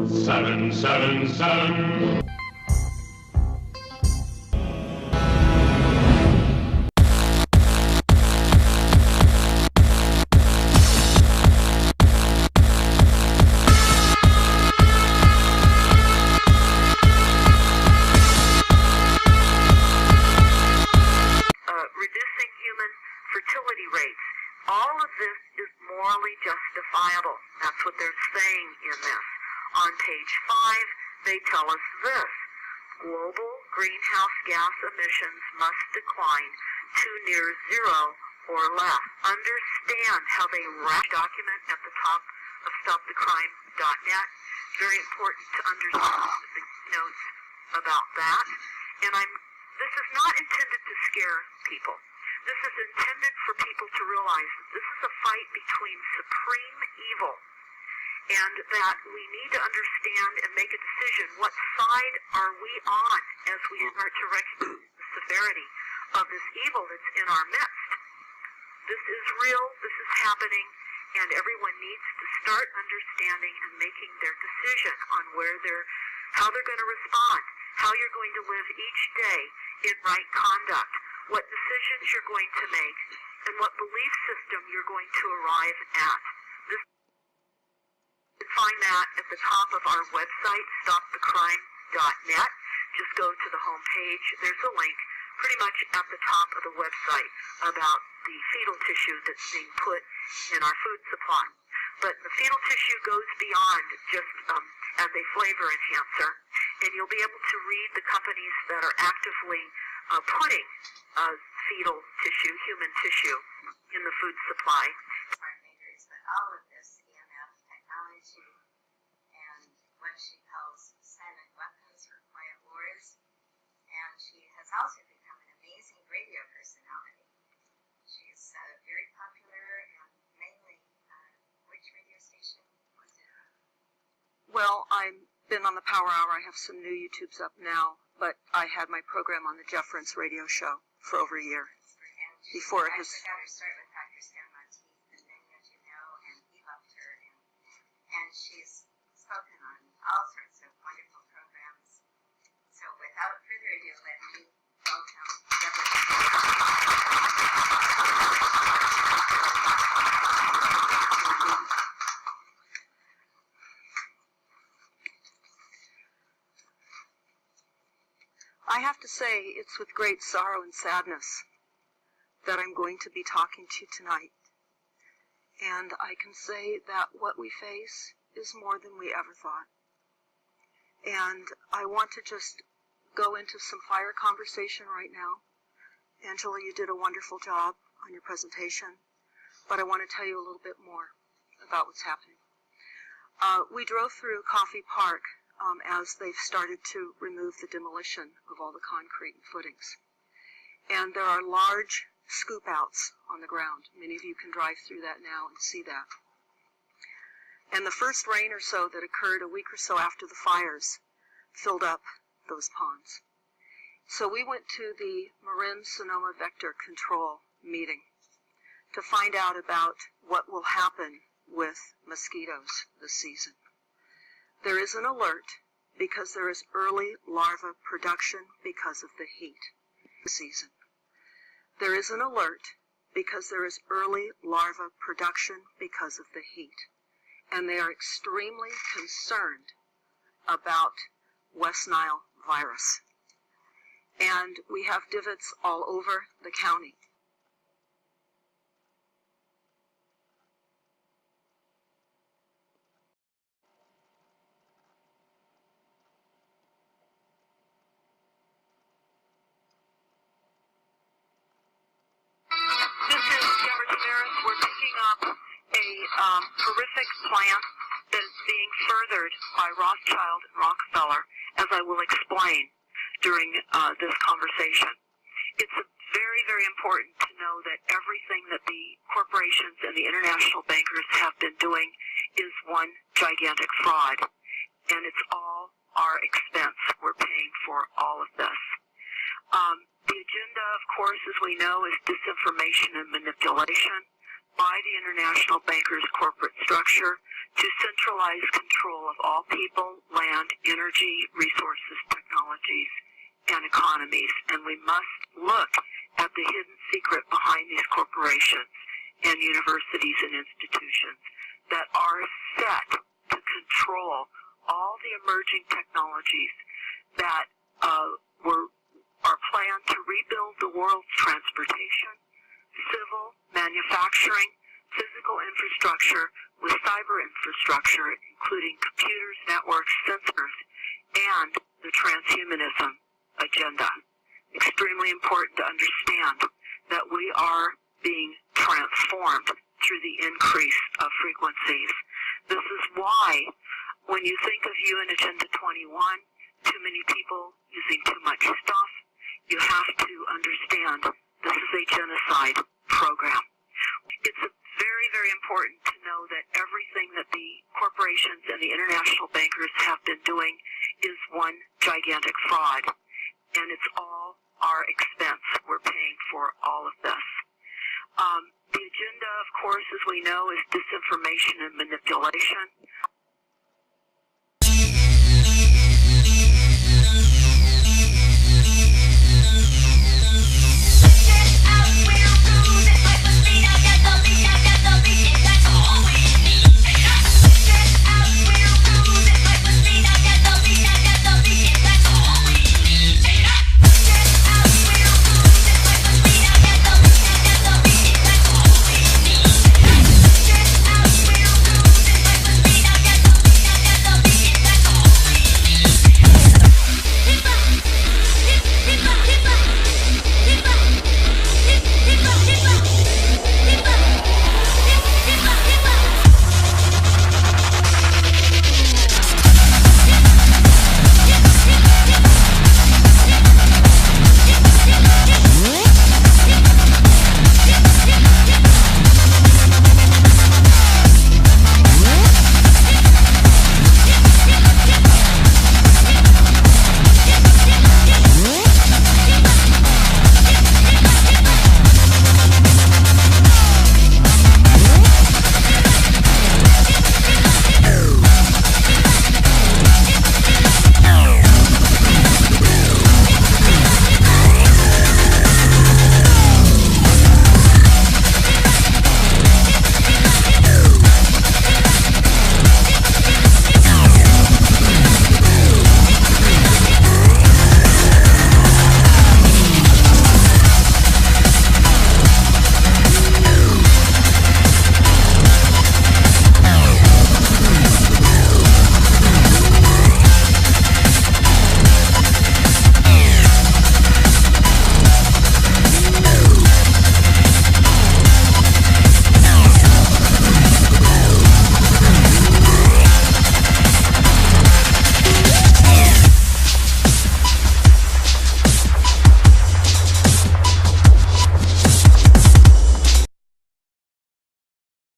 777. Reducing human fertility rates. All of this is morally justifiable. That's what they're saying in this. On page 5, they tell us this. Global greenhouse gas emissions must decline to near zero or less. Understand how they wrap document at the top of stopthecrime.net. Very important to understand the notes about that. And this is not intended to scare people. This is intended for people to realize that this is a fight between supreme evil, and that we need to understand and make a decision. What side are we on as we start to recognize the severity of this evil that's in our midst? This is real, this is happening, and everyone needs to start understanding and making their decision on how they're going to respond, how you're going to live each day in right conduct, what decisions you're going to make, and what belief system you're going to arrive at. You can find that at the top of our website, stopthecrime.net. Just go to the home page. There's a link pretty much at the top of the website about the fetal tissue that's being put in our food supply. But the fetal tissue goes beyond just as a flavor enhancer, and you'll be able to read the companies that are actively putting fetal tissue, human tissue, in the food supply. Smart makers, but all of this EMF technology and what she calls silent weapons for quiet wars, and she has also become an amazing radio personality. She's very popular, and mainly, which radio station was it? Well, I've been on the Power Hour. I have some new YouTubes up now, but I had my program on the Jeff Rense radio show for over a year. Before his... I got her start with Dr. Stan Monteith, and many of you know, and he loved her, and she's spoken on all sorts of wonderful programs. So without further ado, let me welcome Deborah. I have to say, it's with great sorrow and sadness that I'm going to be talking to you tonight. And I can say that what we face is more than we ever thought. And I want to just go into some fire conversation right now. Angela, you did a wonderful job on your presentation, but I want to tell you a little bit more about what's happening. We drove through Coffey Park as they've started to remove the demolition of all the concrete and footings. And there are large scoop outs on the ground. Many of you can drive through that now and see that. And the first rain or so that occurred a week or so after the fires filled up those ponds. So we went to the Marin-Sonoma Vector Control meeting to find out about what will happen with mosquitoes this season. There is an alert because there is early larva production because of the heat season. There is an alert because there is early larva production because of the heat. And they are extremely concerned about West Nile virus. And we have divots all over the county. This is Deborah Tavares. We're picking up a horrific plan that is being furthered by Rothschild and Rockefeller, as I will explain during this conversation. It's very, very important to know that everything that the corporations and the international bankers have been doing is one gigantic fraud, and it's all our expense. We're paying for all of this. The agenda, of course, as we know, is disinformation and manipulation. by the international bankers' corporate structure to centralize control of all people, land, energy, resources, technologies, and economies. And we must look at the hidden secret behind these corporations and universities and institutions that are set to control all the emerging technologies that are planned to rebuild the world's transportation, civil, manufacturing, physical infrastructure with cyber infrastructure, including computers, networks, sensors, and the transhumanism agenda. Extremely important to understand that we are being transformed through the increase of frequencies. This is why when you think of UN Agenda 21, too many people using too much stuff, you have to understand this is a genocide program. It's very, very important to know that everything that the corporations and the international bankers have been doing is one gigantic fraud, and it's all our expense. We're paying for all of this. The agenda, of course, as we know, is disinformation and manipulation.